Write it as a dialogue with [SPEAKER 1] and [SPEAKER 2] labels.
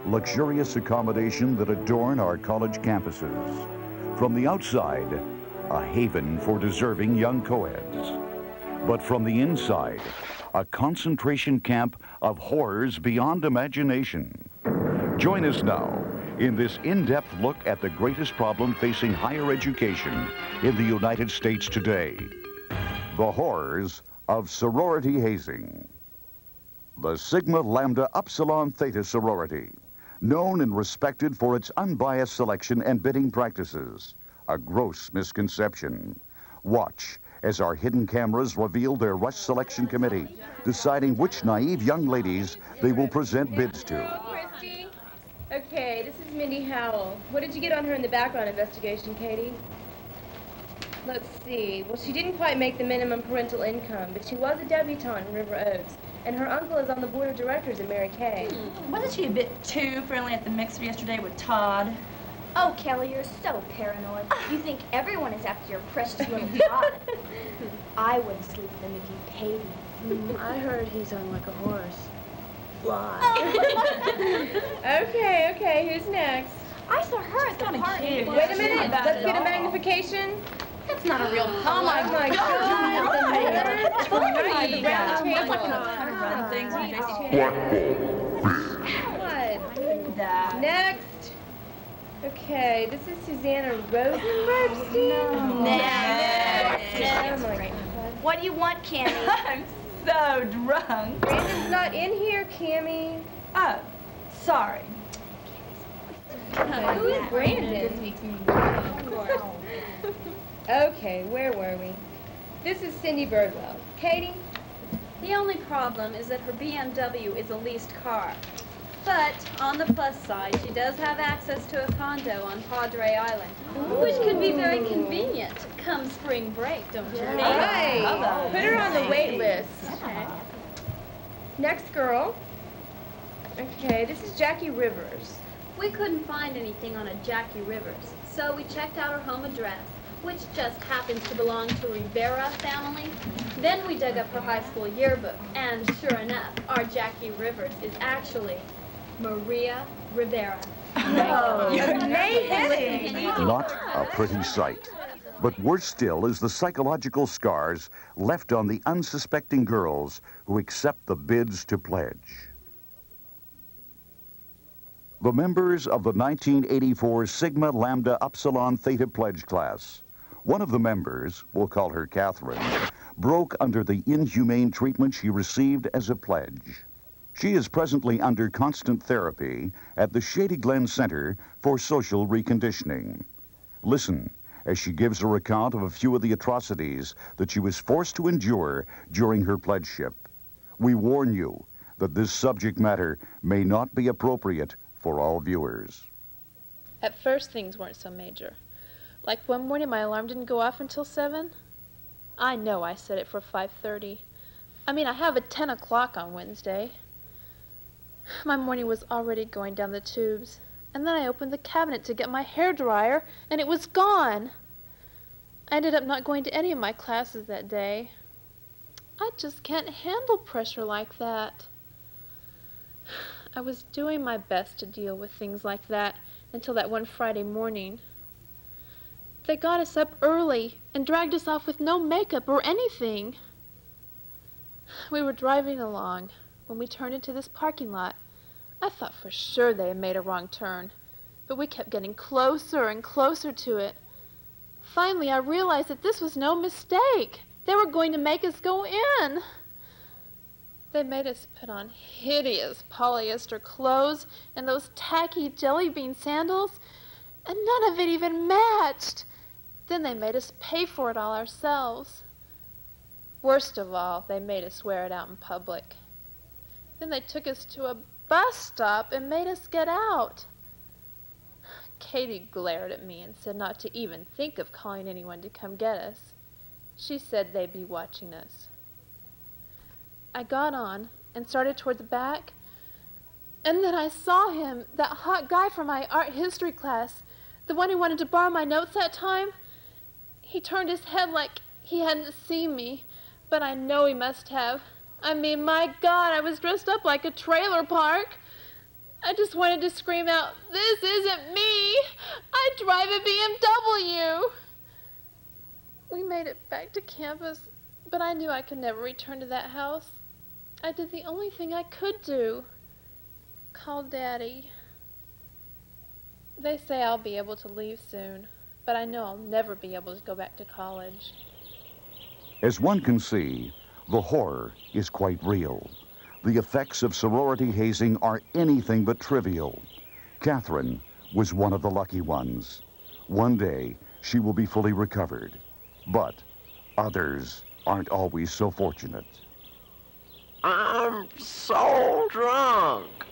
[SPEAKER 1] luxurious accommodation that adorn our college campuses. From the outside, a haven for deserving young co-eds. But from the inside, a concentration camp of horrors beyond imagination. Join us now in this in-depth look at the greatest problem facing higher education in the United States today: the horrors of sorority hazing. The Sigma Lambda Upsilon Theta sorority, known and respected for its unbiased selection and bidding practices, a gross misconception. Watch as our hidden cameras reveal their rush selection committee, deciding which naive young ladies they will present bids to.
[SPEAKER 2] Christy? Okay, this is Mindy Howell. What did you get on her in the background investigation, Katie? Let's see. Well, she didn't quite make the minimum parental income, but she was a debutante in River Oaks, and her uncle is on the board of directors at Mary Kay.
[SPEAKER 3] Wasn't she a bit too friendly at the mixer yesterday with Todd?
[SPEAKER 4] Oh, Kelly, you're so paranoid. You think everyone is after your precious little Todd. I wouldn't sleep with him if you paid me.
[SPEAKER 2] I heard he's on like a horse.
[SPEAKER 4] Fly.
[SPEAKER 2] Okay, who's next?
[SPEAKER 4] I saw her at the party.
[SPEAKER 3] cute.
[SPEAKER 2] Wait a minute,
[SPEAKER 3] Not bad
[SPEAKER 2] let's
[SPEAKER 3] at
[SPEAKER 2] get a
[SPEAKER 3] all.
[SPEAKER 2] magnification.
[SPEAKER 3] That's not a real
[SPEAKER 2] Oh my God.
[SPEAKER 3] That's
[SPEAKER 2] Right
[SPEAKER 3] like
[SPEAKER 2] at the round
[SPEAKER 3] That's like
[SPEAKER 2] table.
[SPEAKER 3] when the run things in JC.
[SPEAKER 2] What?
[SPEAKER 3] That.
[SPEAKER 2] Next. Okay, this is Susanna Rosenbergstein.
[SPEAKER 4] No.
[SPEAKER 3] Next.
[SPEAKER 2] Oh my God.
[SPEAKER 4] What do you want, Cammy?
[SPEAKER 3] I'm so drunk.
[SPEAKER 2] Brandon's not in here, Cammie.
[SPEAKER 3] Oh, sorry.
[SPEAKER 2] Who is Brandon? Okay, where were we? This is Cindy Birdwell. Katie?
[SPEAKER 5] The only problem is that her BMW is a leased car. But on the plus side, she does have access to a condo on Padre Island, which could be very convenient come spring break, don't you think?
[SPEAKER 2] Right. Put her on the wait list.
[SPEAKER 5] Okay.
[SPEAKER 2] Next girl. Okay, this is Jackie Rivers.
[SPEAKER 5] We couldn't find anything on a Jackie Rivers, so we checked out her home address, which just happens to belong to Rivera family. Then we dug up her high school yearbook, and sure enough, our Jackie Rivers is actually Maria Rivera.
[SPEAKER 3] No.
[SPEAKER 1] Not a pretty sight. But worse still is the psychological scars left on the unsuspecting girls who accept the bids to pledge. The members of the 1984 Sigma Lambda Upsilon Theta pledge class. One of the members, we'll call her Catherine, broke under the inhumane treatment she received as a pledge. She is presently under constant therapy at the Shady Glen Center for Social Reconditioning. Listen as she gives her account of a few of the atrocities that she was forced to endure during her pledgeship. We warn you that this subject matter may not be appropriate for all viewers.
[SPEAKER 6] At first, things weren't so major. Like one morning, my alarm didn't go off until 7. I know I set it for 5:30. I mean, I have a 10 o'clock on Wednesday. My morning was already going down the tubes, and then I opened the cabinet to get my hair dryer, and it was gone. I ended up not going to any of my classes that day. I just can't handle pressure like that. I was doing my best to deal with things like that until that one Friday morning. They got us up early and dragged us off with no makeup or anything. We were driving along when we turned into this parking lot. I thought for sure they had made a wrong turn, but we kept getting closer and closer to it. Finally, I realized that this was no mistake. They were going to make us go in. They made us put on hideous polyester clothes and those tacky jelly bean sandals, and none of it even matched. Then they made us pay for it all ourselves. Worst of all, they made us wear it out in public. Then they took us to a bus stop and made us get out. Katie glared at me and said not to even think of calling anyone to come get us. She said they'd be watching us. I got on and started toward the back, and then I saw him, that hot guy from my art history class, the one who wanted to borrow my notes that time. He turned his head like he hadn't seen me, but I know he must have. I mean, my God, I was dressed up like a trailer park. I just wanted to scream out, "This isn't me! I drive a BMW!" We made it back to campus, but I knew I could never return to that house. I did the only thing I could do. Call Daddy. They say I'll be able to leave soon, but I know I'll never be able to go back to college.
[SPEAKER 1] As one can see, the horror is quite real. The effects of sorority hazing are anything but trivial. Catherine was one of the lucky ones. One day, she will be fully recovered. But others aren't always so fortunate.
[SPEAKER 7] I'm so drunk.